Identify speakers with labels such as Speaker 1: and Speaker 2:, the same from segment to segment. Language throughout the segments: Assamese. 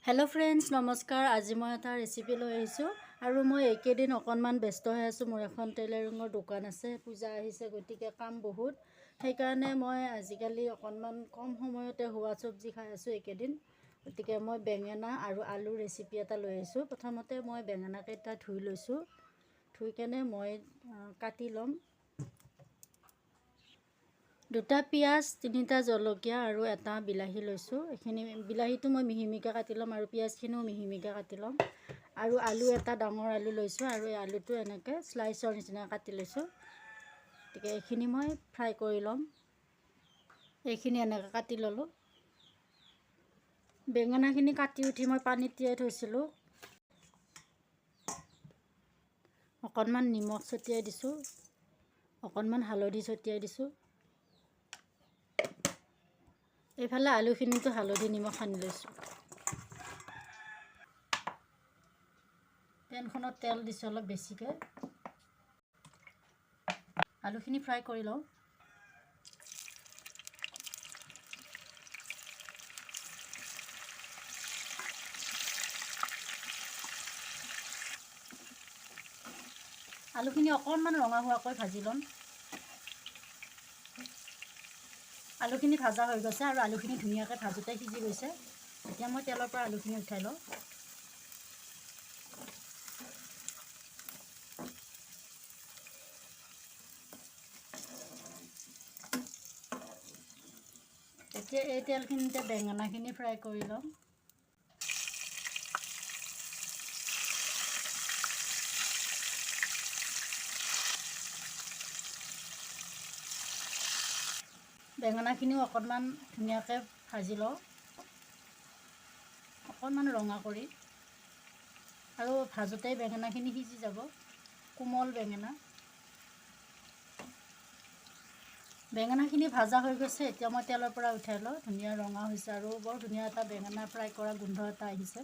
Speaker 1: हेलो फ्रेंड्स नमस्कार। आज मैं এটা ৰেচিপি লৈ আহিছোঁ আৰু মই এইকেইদিন অকণমান ব্যস্ত হৈ আছোঁ। মোৰ এখন টেইলাৰিঙৰ দোকান আছে, পূজা আহিছে, গতিকে কাম বহুত। সেইকাৰণে মই আজিকালি অকণমান কম সময়তে হোৱা চব্জি খাই আছোঁ এইকেইদিন। গতিকে মই বেঙেনা আৰু আলু ৰেচিপি এটা লৈ আহিছোঁ। প্ৰথমতে মই বেঙেনাকেইটা ধুই লৈছোঁ। ধুই কেনে মই কাটি ল'ম। দুটা পিঁয়াজ, তিনিটা জলকীয়া আৰু এটা বিলাহী লৈছোঁ। এইখিনি বিলাহীটো মই মিহি মিহিকৈ কাটি ল'ম আৰু পিঁয়াজখিনিও মিহি মিহিকৈ কাটি ল'ম। আৰু আলু এটা ডাঙৰ আলু লৈছোঁ আৰু এই আলুটো এনেকৈ স্লাইচৰ নিচিনা কাটি লৈছোঁ। গতিকে এইখিনি মই ফ্ৰাই কৰি ল'ম। এইখিনি এনেকৈ কাটি ল'লোঁ। বেঙেনাখিনি কাটি উঠি মই পানীত তিয়াই থৈছিলোঁ। অকণমান নিমখ ছটিয়াই দিছোঁ, অকণমান হালধি ছটিয়াই দিছোঁ। এইফালে আলুখিনিতো হালধি নিমখ সানি লৈছোঁ। পেনখনত তেল দিছোঁ অলপ বেছিকৈ। আলুখিনি ফ্ৰাই কৰি লওঁ। আলুখিনি অকণমান ৰঙা হোৱাকৈ ভাজি ল'ম। আলুখিনি ভাজা হৈ গৈছে আৰু আলুখিনি ধুনীয়াকৈ ভাজোঁতে সিজি গৈছে। এতিয়া মই তেলৰ পৰা আলুখিনি উঠাই লওঁ। এতিয়া এই তেলখিনিতে বেঙেনাখিনি ফ্ৰাই কৰি ল'ম। বেঙেনাখিনিও অকণমান ধুনীয়াকৈ ভাজি লওঁ, অকণমান ৰঙা কৰি। আৰু ভাজোঁতেই বেঙেনাখিনি সিজি যাব, কোমল বেঙেনা। বেঙেনাখিনি ভাজা হৈ গৈছে। এতিয়া মই তেলৰ পৰা উঠাই লওঁ। ধুনীয়া ৰঙা হৈছে আৰু বৰ ধুনীয়া এটা বেঙেনা ফ্ৰাই কৰা গোন্ধ এটা আহিছে।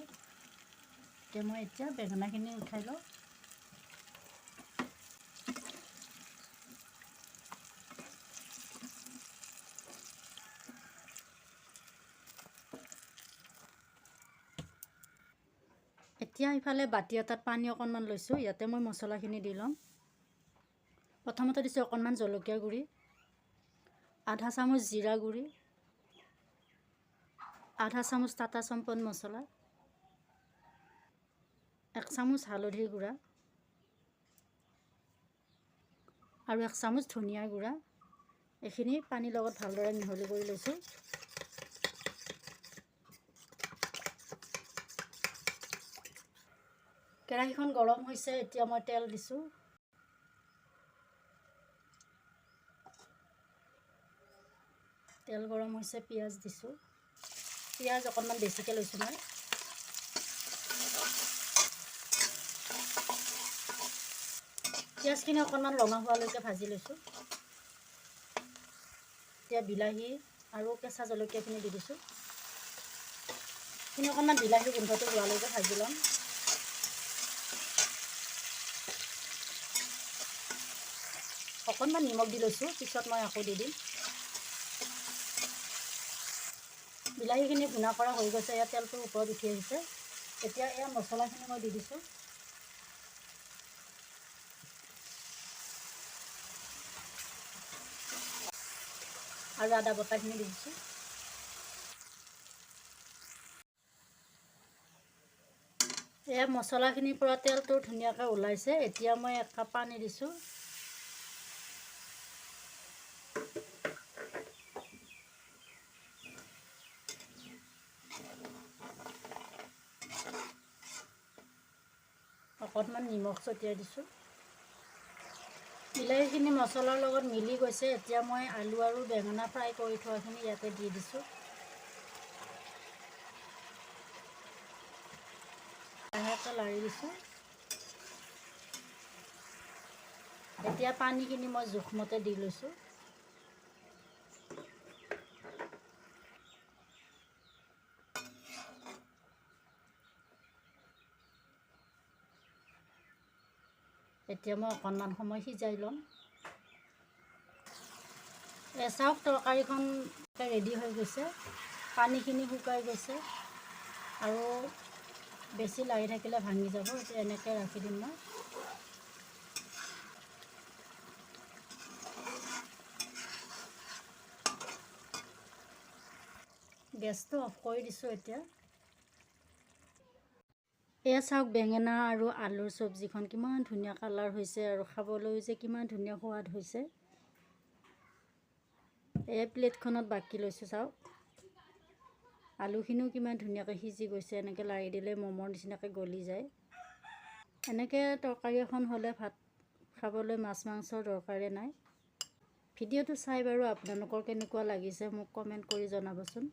Speaker 1: এতিয়া মই বেঙেনাখিনি উঠাই লওঁ। এতিয়া ইফালে বাতি এটাত পানী অকণমান লৈছোঁ। ইয়াতে মই মছলাখিনি দি ল'ম। প্ৰথমতে দিছোঁ অকণমান জলকীয়া গুড়ি, আধা চামুচ জিৰা গুড়ি, আধা চামুচ টাটা চম্পন মছলা, 1 চামুচ হালধিৰ গুড়া আৰু 1 চামুচ ধনিয়াৰ গুড়া। এইখিনি পানীৰ লগত ভালদৰে মিহলি কৰি লৈছোঁ। কেৰাহীখন গৰম হৈছে। এতিয়া মই তেল দিছোঁ। তেল গৰম হৈছে, পিঁয়াজ দিছোঁ। পিঁয়াজ অকণমান বেছিকৈ লৈছোঁ মই। পিঁয়াজখিনি অকণমান ৰঙা হোৱালৈকে ভাজি লৈছোঁ। এতিয়া বিলাহী আৰু কেঁচা জলকীয়াখিনি দি দিছোঁ। এইখিনি অকণমান বিলাহীৰ গোন্ধটো যোৱালৈকে ভাজি ল'ম। অকণমান নিমখ দি লৈছোঁ, পিছত মই আকৌ দি দিম। বিলাহীখিনি ভুনা কৰা হৈ গৈছে। ইয়াত তেলটোৰ ওপৰত উঠি আহিছে। এতিয়া এয়া মছলাখিনি মই দি দিছোঁ। আৰু আদা বটাখিনি দি দিছোঁ। এয়া মছলাখিনিৰ পৰা তেলটো ধুনীয়াকৈ ওলাইছে। এতিয়া মই 1 কাপ পানী দিছোঁ। অকণমান নিমখ ছটিয়াই দিছোঁ। বিলাহীখিনি মছলাৰ লগত মিলি গৈছে। এতিয়া মই আলু আৰু বেঙেনা ফ্ৰাই কৰি থোৱাখিনি ইয়াতে দি দিছোঁ। লাহেকৈ লাৰি দিছোঁ। এতিয়া পানীখিনি মই জোখমতে দি লৈছোঁ। এতিয়া মই অকণমান সময় সিজাই ল'ম। চাওক তৰকাৰীখন ৰেডি হৈ গৈছে। পানীখিনি শুকাই গৈছে। আৰু বেছি লাৰি থাকিলে ভাঙি যাব। এতিয়া এনেকৈ ৰাখি দিম মই। গেছটো অফ কৰি দিছোঁ এতিয়া। এয়া চাওক বেঙেনা আৰু আলুৰ চব্জিখন কিমান ধুনীয়া কালাৰ হৈছে আৰু খাবলৈও যে কিমান ধুনীয়া সোৱাদ হৈছে। এই প্লেটখনত বাকি লৈছোঁ চাওক। আলুখিনিও কিমান ধুনীয়াকৈ সিজি গৈছে। এনেকৈ লাৰি দিলে ম'মৰ নিচিনাকৈ গলি যায়। এনেকৈ তৰকাৰী এখন হ'লে ভাত খাবলৈ মাছ মাংসৰ দৰকাৰে নাই। ভিডিঅ'টো চাই বাৰু আপোনালোকৰ কেনেকুৱা লাগিছে মোক কমেণ্ট কৰি জনাবচোন।